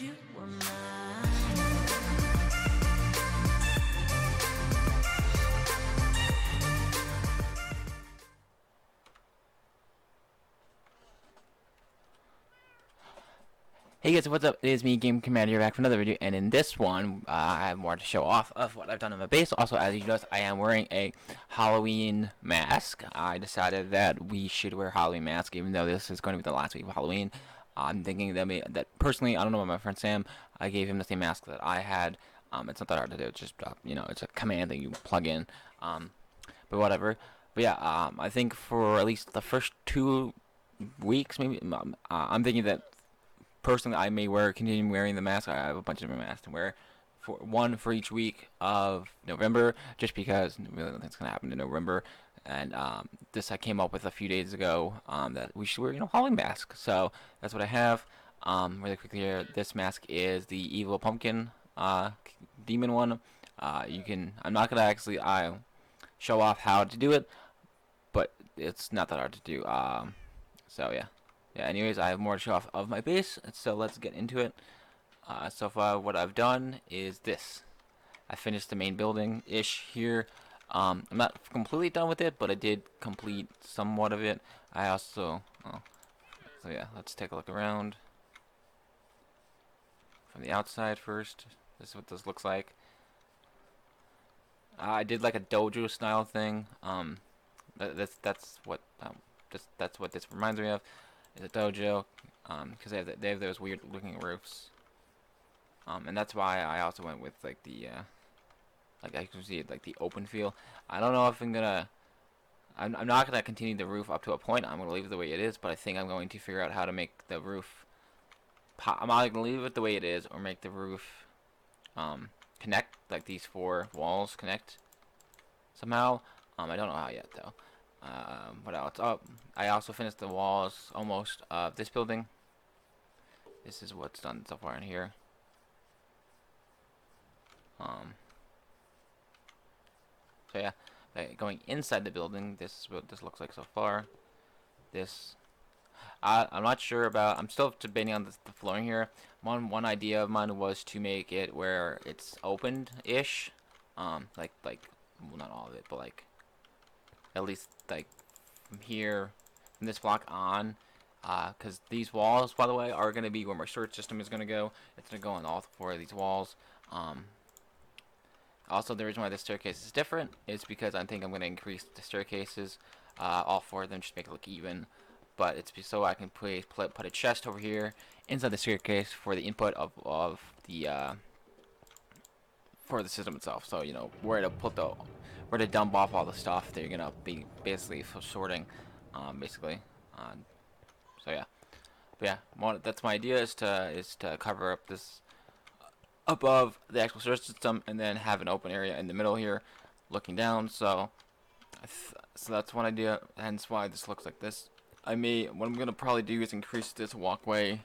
you were mine. Hey guys, what's up? It is me, Game Commander, here back for another video, and in this one, I have more to show off of what I've done on my base. Also, as you notice, I am wearing a Halloween mask. I decided that we should wear Halloween masks, even though this is going to be the last week of Halloween. I'm thinking that personally, I don't know about my friend Sam. I gave him the same mask that I had. It's not that hard to do. It's just it's a command that you plug in. But whatever. But yeah, I think for at least the first 2 weeks, maybe, I'm thinking that personally, I may continue wearing the mask. I have a bunch of different masks to wear, for one for each week of November, just because really nothing's gonna happen in November. And this I came up with a few days ago, that we should wear, Halloween masks. So that's what I have. Really quickly here, this mask is the evil pumpkin demon one. I'm not gonna actually show off how to do it, but it's not that hard to do. So yeah. Yeah, anyways, I have more to show off of my base, so let's get into it. So far, what I've done is this. I finished the main building-ish here. I'm not completely done with it, but I did complete somewhat of it. I also... so yeah, let's take a look around. From the outside first. This is what this looks like. I did like a dojo style thing. That's what this reminds me of. Is a dojo, because they have those weird looking roofs, and that's why I also went with like the like I can see it, like the open feel. I don't know if I'm not gonna continue the roof up to a point. I'm gonna leave it the way it is, but I think I'm going to figure out how to make the roof I'm either gonna leave it the way it is or make the roof connect, like these 4 walls connect somehow. I don't know how yet though. What else? Oh, I also finished the walls almost of this building. This is what's done so far in here. So yeah, going inside the building, this is what this looks like so far. I'm not sure about. I'm still debating on the flooring here. One idea of mine was to make it where it's opened-ish, like well, not all of it, but like at least like from here, from this block on, because these walls, by the way, are going to be where my storage system is going to go. It's going to go on all 4 of these walls. Also, the reason why this staircase is different is because I think I'm going to increase the staircases, all 4 of them, just make it look even. But it's so I can put a chest over here inside the staircase for the input of the for the system itself. So where to dump off all the stuff that you're gonna be basically sorting, basically. So yeah, but yeah, that's my idea, is to cover up this above the actual storage system and then have an open area in the middle here, looking down. So that's one idea, hence why this looks like this. What I'm gonna probably do is increase this walkway,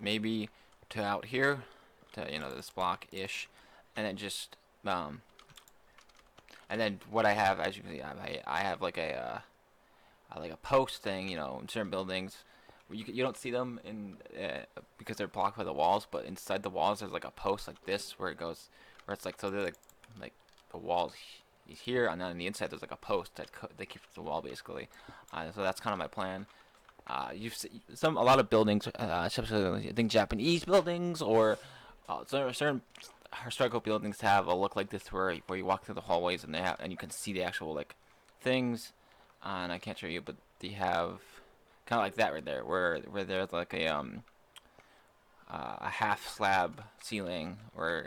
maybe to out here, to this block-ish, and then just and then what I have, as you can see, I have like a post thing, in certain buildings. You don't see them in because they're blocked by the walls, but inside the walls there's like a post like this where it's like, so they're like the walls here, and then on the inside there's like a post that keeps the wall basically. So that's kind of my plan. You've seen a lot of buildings, especially I think Japanese buildings or certain historical buildings have a look like this, where you walk through the hallways and you can see the actual like things. And I can't show you, but they have kind of like that right there, where there's like a half slab ceiling, or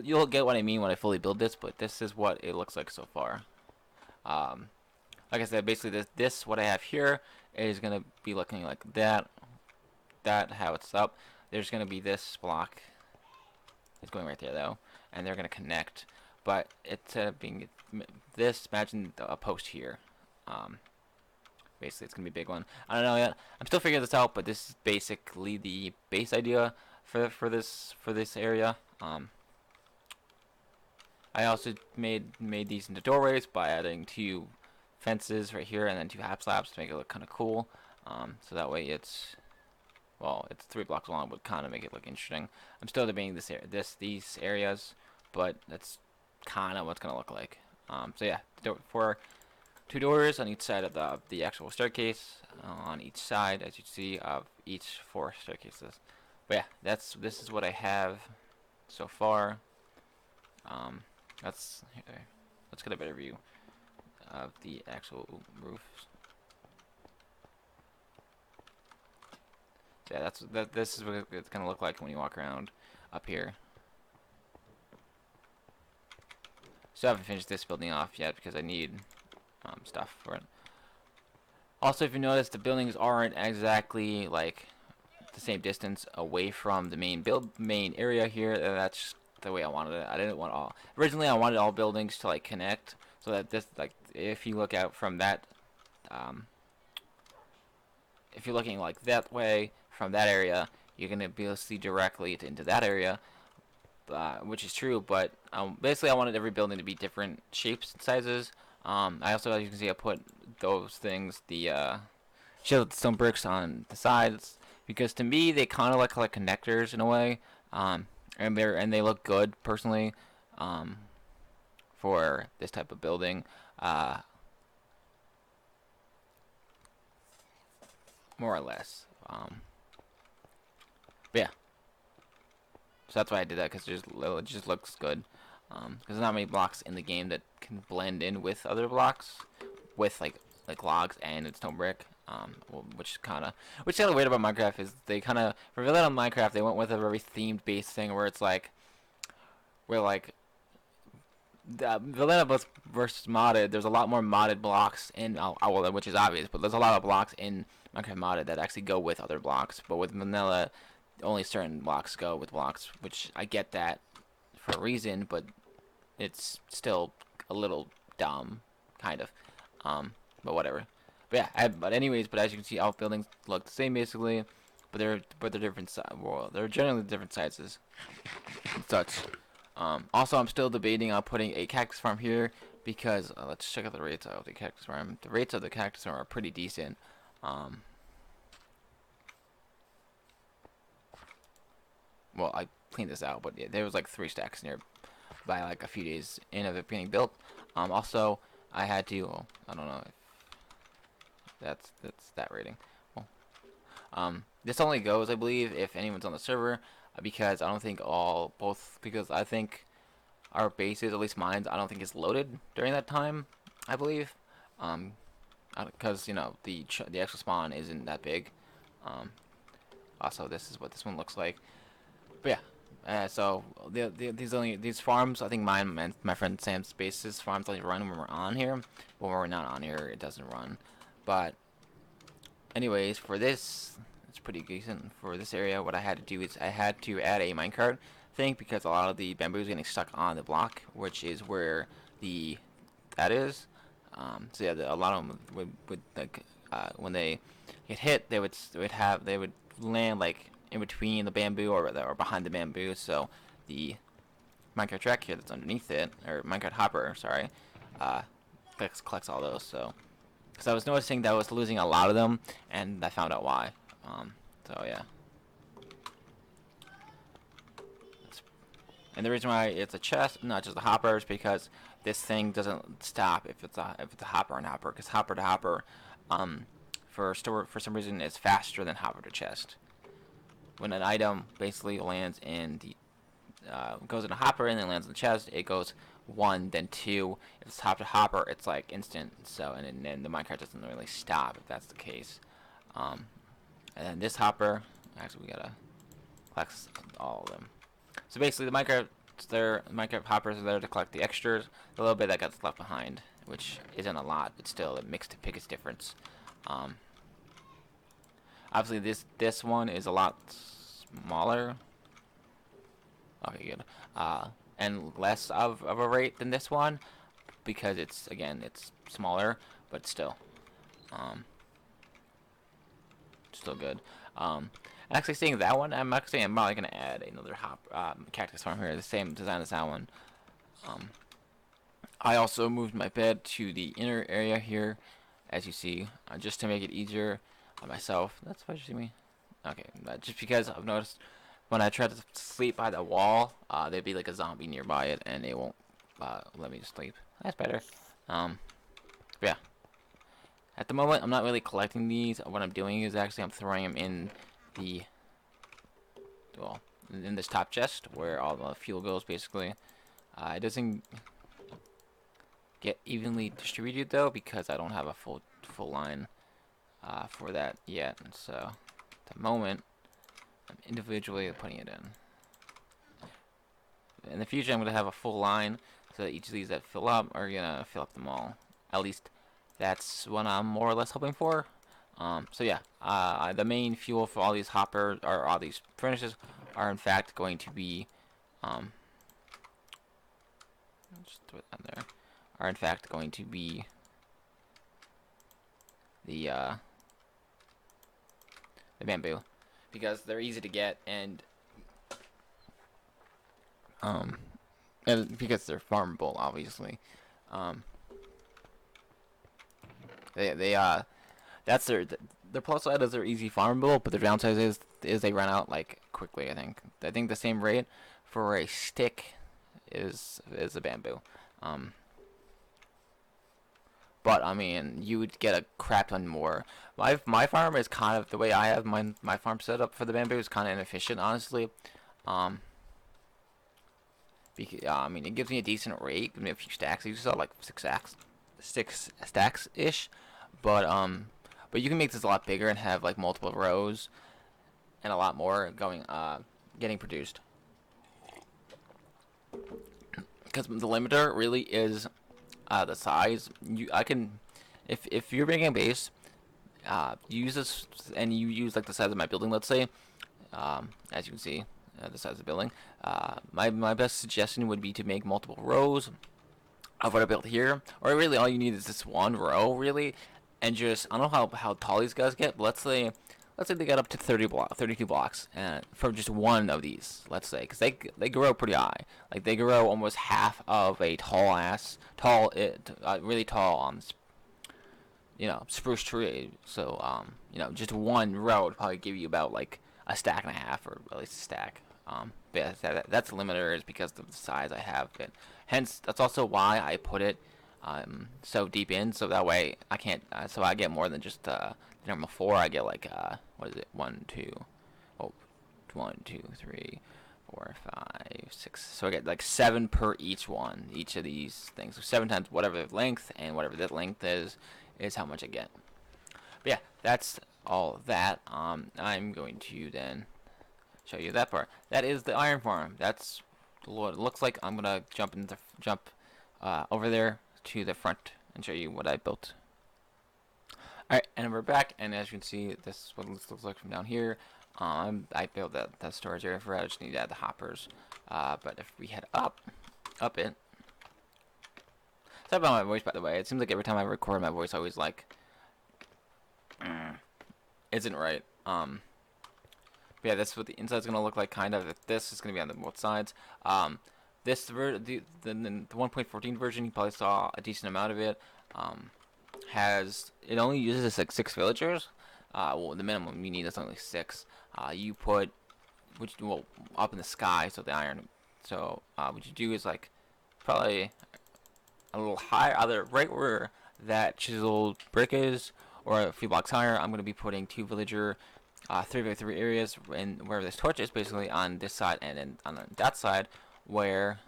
you'll get what I mean when I fully build this. But this is what it looks like so far. Like I said, basically this what I have here is gonna be looking like that. How it's up. There's gonna be this block. It's going right there though, and they're gonna connect. But it's being this. Imagine a post here. Basically, it's gonna be a big one. I don't know yet. I'm still figuring this out, but this is basically the base idea for this area. I also made these into doorways by adding 2 fences right here and then 2 half slabs to make it look kind of cool. So that way it's well, it's 3 blocks long, would kind of make it look interesting. I'm still debating these areas, but that's kind of what's gonna look like. So yeah, for 2 doors on each side of the actual staircase, on each side, as you see, of each 4 staircases. But yeah, this is what I have so far. Here, let's get a better view of the actual roof. So yeah, this is what it's gonna look like when you walk around up here. So I haven't finished this building off yet because I need stuff for it. Also, if you notice, the buildings aren't exactly like the same distance away from the main area here. That's the way I wanted it. I didn't want all. Originally, I wanted all buildings to like connect, so that this like if you look out from that, if you're looking like that way from that area, you're gonna be able to see directly into that area, which is true. But basically, I wanted every building to be different shapes and sizes. I also, as you can see, I put those things, the stone bricks on the sides, because to me they kind of look like connectors in a way, and they look good personally, for this type of building, more or less. But yeah, so that's why I did that, because it just looks good. Because there's not many blocks in the game that can blend in with other blocks, with like logs and stone brick. Which kind of weird about Minecraft is they kind of for Vanilla Minecraft they went with a very themed based thing where it's like where like the Vanilla versus modded. There's a lot more modded blocks in well, which is obvious, but there's a lot of blocks in Minecraft modded that actually go with other blocks. But with Vanilla, only certain blocks go with blocks, which I get that for a reason, but it's still a little dumb, kind of. But whatever. But yeah, but as you can see, all buildings look the same basically, but they're different well, they're generally different sizes and such. Also, I'm still debating on putting a cactus farm here because let's check out the rates of the cactus farm. The rates of the cactus farm are pretty decent. Well, I cleaned this out, but yeah, there was like 3 stacks near by like a few days in of it being built. Also, I had to. Well, I don't know if that's that rating. Well, this only goes, I believe, if anyone's on the server, because I don't think because I think our bases, at least mine, I don't think is loaded during that time. I believe, because you know the actual spawn isn't that big. Also, this is what this one looks like. But yeah. So these farms, I think mine and my friend Sam's bases farms only run when we're on here. But when we're not on here, it doesn't run. But anyways, for this, it's pretty decent. For this area, what I had to do is I had to add a minecart thing because a lot of the bamboo is getting stuck on the block, which is where that is. So yeah, a lot of them would like when they get hit, they would land like in between the bamboo or behind the bamboo. So the minecart track here that's underneath it, or minecart hopper, sorry, collects all those. So because I was noticing that I was losing a lot of them, and I found out why. So yeah. And the reason why it's a chest, not just a hopper, is because this thing doesn't stop if it's a hopper and hopper, because hopper to hopper, for some reason is faster than hopper to chest. When an item basically lands in goes in a hopper and then lands in the chest, it goes 1, then 2. If it's hopper to hopper, it's like instant. So and then the minecart doesn't really stop if that's the case. And then this hopper, actually we gotta collect all of them. So basically, the minecart hoppers are there to collect the extras, a little bit that gets left behind, which isn't a lot, but still it makes the biggest difference. Obviously, this one is a lot smaller. Okay, good. And less of a rate than this one, because it's smaller, but still, still good. Actually, seeing that one, I'm probably gonna add another cactus farm here, the same design as that one. I also moved my bed to the inner area here, as you see, just to make it easier on myself. That's why you see me. Okay, just because I've noticed when I try to sleep by the wall, there'd be like a zombie nearby it, and it won't let me sleep. That's better. Yeah. At the moment, I'm not really collecting these. What I'm doing is actually I'm throwing them in the, well, in this top chest where all the fuel goes, basically. It doesn't get evenly distributed though because I don't have a full line for that yet. So at the moment, I'm individually putting it in. In the future, I'm gonna have a full line so that each of these that fill up are gonna fill up them all. At least that's what I'm more or less hoping for. So yeah, the main fuel for all these hoppers or all these furnaces are in fact going to be, just throw it down there, are in fact going to be the bamboo, because they're easy to get and because they're farmable, obviously. That's their plus side is they're easy farmable, but their downside is they run out like quickly. I think the same rate for a stick is a bamboo. But I mean, you would get a crap ton more. My farm is kind of the way I have my farm set up for the bamboo is kind of inefficient, honestly. Because, I mean, it gives me a decent rate. I mean, a few stacks. You saw like six stacks ish, but you can make this a lot bigger and have like multiple rows and a lot more getting produced. Because the limiter really is the size. If you're making a base, use this and you use like the size of my building, let's say, as you can see, the size of the building. My best suggestion would be to make multiple rows of what I built here, or really all you need is this one row, really, and just I don't know how tall these guys get, but let's say they get up to 32 blocks, and from just one of these, let's say, because they grow pretty high, like they grow almost half of a really tall spruce tree. So just one row would probably give you about like a stack and a half, or at least a stack. But yeah, that's the limiter, is because of the size I have it. Hence, that's also why I put it so deep in, so that way I can't. So I get more than just the number 4. I get like what is it? 1, 2, 3, 4, 5, 6. So I get like 7 per each of these things. So 7 times whatever the length, and whatever that length is how much I get. But yeah, that's all of that. I'm going to then show you that part. That is the iron farm. That's what it looks like. I'm gonna jump over there to the front and show you what I built. Alright, and we're back, and as you can see, this is what it looks like from down here. I built that storage area for it. I just need to add the hoppers. But if we head up it. Sorry about my voice, by the way. It seems like every time I record, my voice always like isn't right. But yeah, that's what the inside's gonna look like, kind of. This is gonna be on both sides. The 1.14 version, you probably saw a decent amount of it. It only uses like 6 villagers. Well, the minimum you need is only 6. You put up in the sky, so the iron. So what you do is like probably a little higher, either right where that chiseled brick is, or a few blocks higher. I'm gonna be putting 2 villager 3x3 areas, and where this torch is, basically on this side, and then on that side where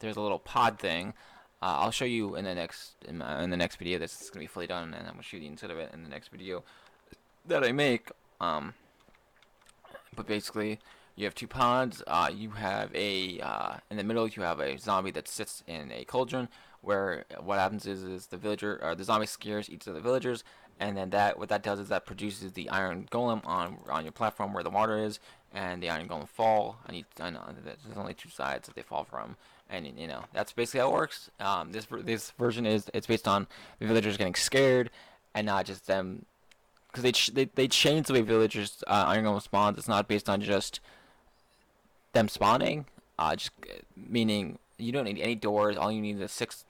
there's a little pod thing. I'll show you in the next video. This is gonna be fully done, and I'm gonna show you the inside of it in the next video that I make. But basically, you have 2 pods. You have in the middle, you have a zombie that sits in a cauldron, where what happens is the zombie scares each of the villagers, and then what that does is that produces the iron golem on your platform where the water is, and the iron golem fall. I know there's only 2 sides that they fall from, and that's basically how it works. This version it's based on the villagers getting scared, and not just them, because they changed the way villagers iron golem spawns. It's not based on just them spawning, just meaning you don't need any doors. All you need is six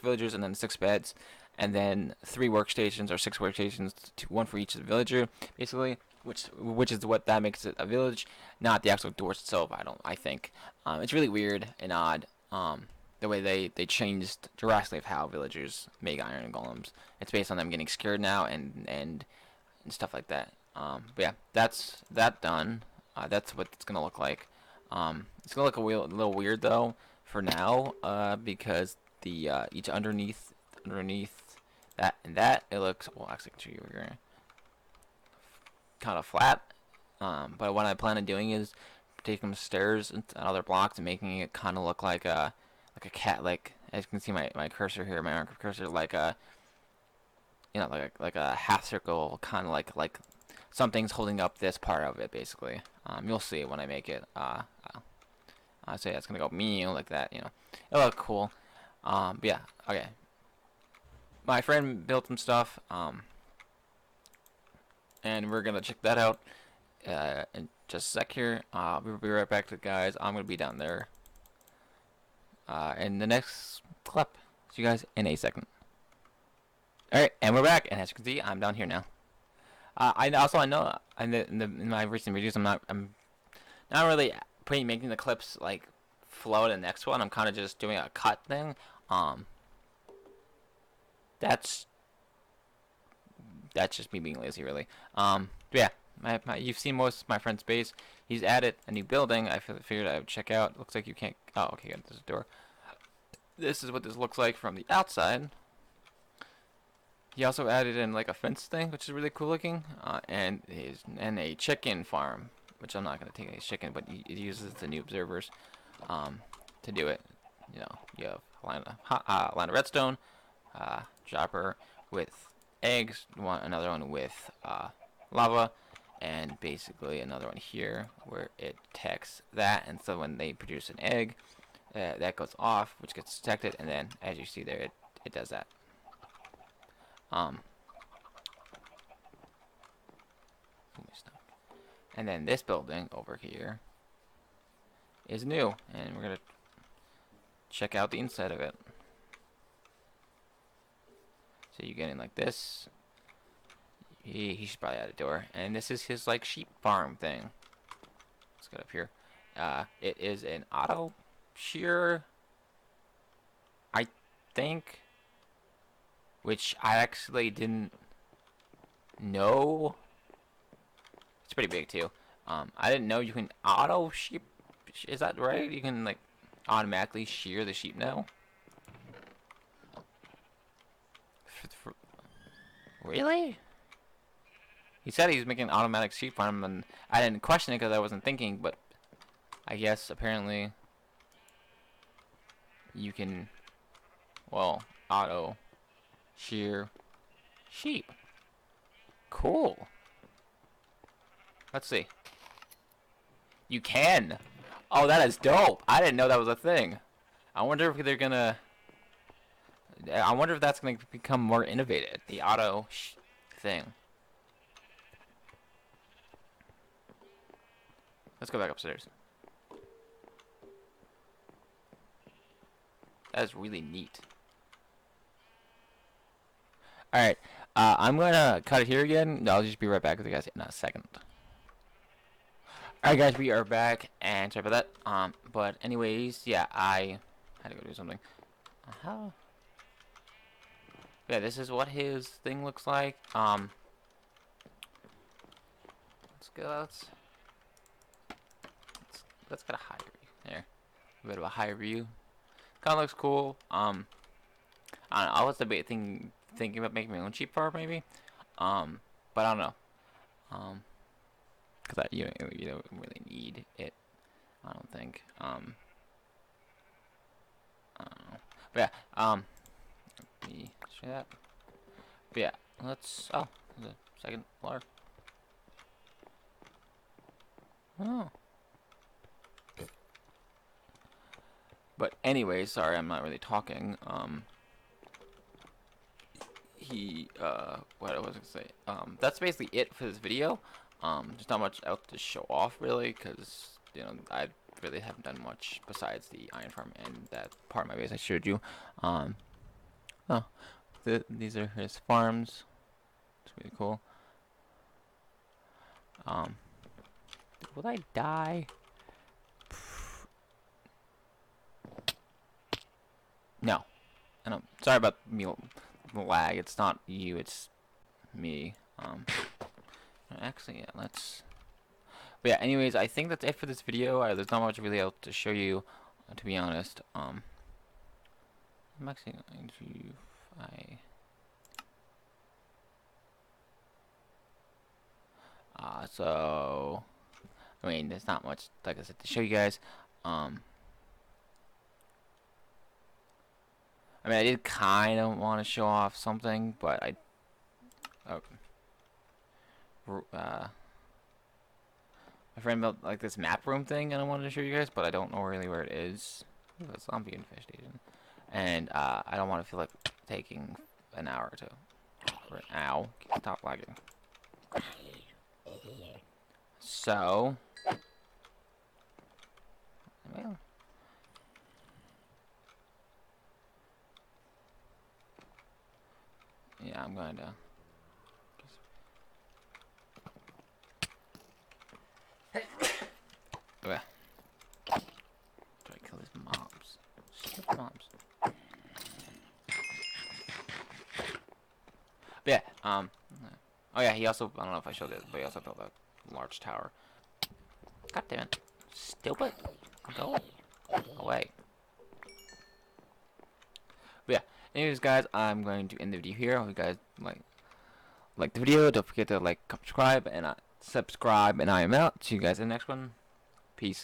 villagers, and then 6 beds, and then 3 workstations or 6 workstations, 1 for each of the villager, basically. which is what that makes it a village, not the actual doors itself. I think it's really weird and odd. The way they changed drastically of how villagers make iron golems. It's based on them getting scared now and stuff like that. But yeah, that's that done. That's what it's gonna look like. It's gonna look little weird though for now, because the each underneath that and that it looks well. Actually, I can show you here. Kind of flat. But what I plan on doing is taking the stairs and other blocks and making it kind of look like a cat. Like as you can see my cursor here, my arm cursor, like a like a half circle, kind of like something's holding up this part of it basically. You'll see it when I make it. So yeah, it's gonna go like that. It'll look cool. But yeah, okay. My friend built some stuff. And we're gonna check that out in just a sec here. We'll be right back to it, guys. I'm gonna be down there in the next clip. See you guys in a second. Alright, and we're back, and as you can see, I'm down here now. I know in my recent videos I'm not really making the clips like flow to the next one. I'm kind of just doing a cut thing. That's just me being lazy, really. Yeah, you've seen most of my friend's base. He's added a new building. I figured I would check out. Looks like you can't. Oh, okay, there's a door. This is what this looks like from the outside. He also added in like a fence thing, which is really cool looking, and a chicken farm, which I'm not gonna take any chicken, but he uses the new observers to do it. You have a line of redstone, dropper with eggs, another one with lava, and basically another one here where it detects that, and so when they produce an egg, that goes off, which gets detected, and then as you see there, it does that. And then this building over here is new, and we're gonna check out the inside of it. So you get in like this. He should probably add a door, and this is his like sheep farm thing. Let's get up here. It is an auto shear, I think, which I actually didn't know. It's pretty big too. I didn't know you can auto sheep. Is that right? You can like automatically shear the sheep now. Really? He said he was making an automatic sheep farm, and I didn't question it because I wasn't thinking. But I guess apparently you can, well, auto shear sheep. Cool. Let's see. You can. Oh, that is dope. I didn't know that was a thing. I wonder if they're gonna. I wonder if that's gonna become more innovative. The auto thing. Let's go back upstairs. That is really neat. Alright, I'm gonna cut it here again. I'll just be right back with you guys in a second. Alright guys, we are back, and sorry about that. But anyways, yeah, I had to go do something. How? Yeah, this is what his thing looks like. Let's go. Let's get a higher view. There, a bit of a higher view. Kind of looks cool. I don't know. I was thinking about making my own sheep farm maybe. But I don't know. Cause you don't really need it. I don't think. I don't know. But yeah. Let me show that. But yeah. Let's. Oh, there's a second floor. Oh. But anyway, sorry, I'm not really talking. What I was gonna say. That's basically it for this video. There's not much else to show off really, because I really haven't done much besides the iron farm and that part of my base I showed you. These are his farms. It's really cool. Will I die? No. I don't. Sorry about me, the lag. It's not you. It's me. Actually, yeah. Let's. But yeah. Anyways, I think that's it for this video. There's not much really else to show you, to be honest. I'm actually going to. So. I mean, there's not much, like I said, to show you guys. I mean, I did kind of want to show off something, but my friend built like this map room thing, and I wanted to show you guys, but I don't know really where it is. It's zombie infestation, and I don't want to feel like taking an hour or two. Ow! Stop lagging. So. Well. Yeah, I'm going to. Okay. Try to kill these mobs. Stupid mobs. But yeah, oh yeah, he also, I don't know if I showed it, but he also built a large tower. God damn it. Stupid. Go away. But yeah, anyways guys, I'm going to end the video here. I hope you guys like the video. Don't forget to like, subscribe, and I am out. See you guys in the next one. Peace.